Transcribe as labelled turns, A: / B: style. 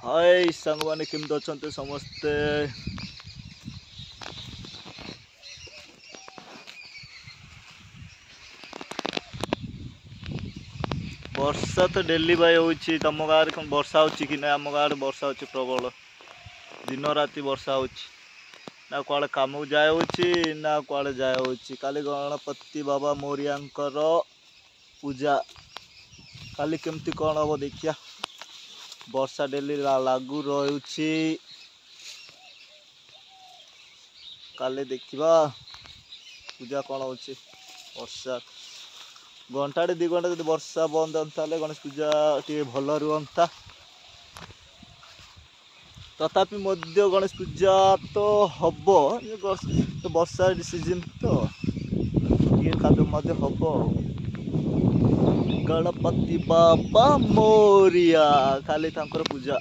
A: हाय सांग मैंने केमती अच्छा समस्ते वर्षा तो डेली भाई होची तम गाँव में वर्षा होची कि ना आम गाँव में वर्षा होची प्रबल दिन राति वर्षा होची ना कुआड़े काम जाए होची ना कुआड़े जाए होची काली गणपति बाबा मोरियांकर पूजा काली केमती कौन हम देखिया वर्षा डेली लागू रही काली देखा पूजा कौन हो वर्षा घंटाटे 2 घंटा जो वर्षा बंद होता गणेश पूजा टे भल रुहंता तथापि मध्य गणेश पूजा तो हम तो वर्षा सीजन तो ये कादो मध्य हम गणपति बाबा मोरिया खाली पूजा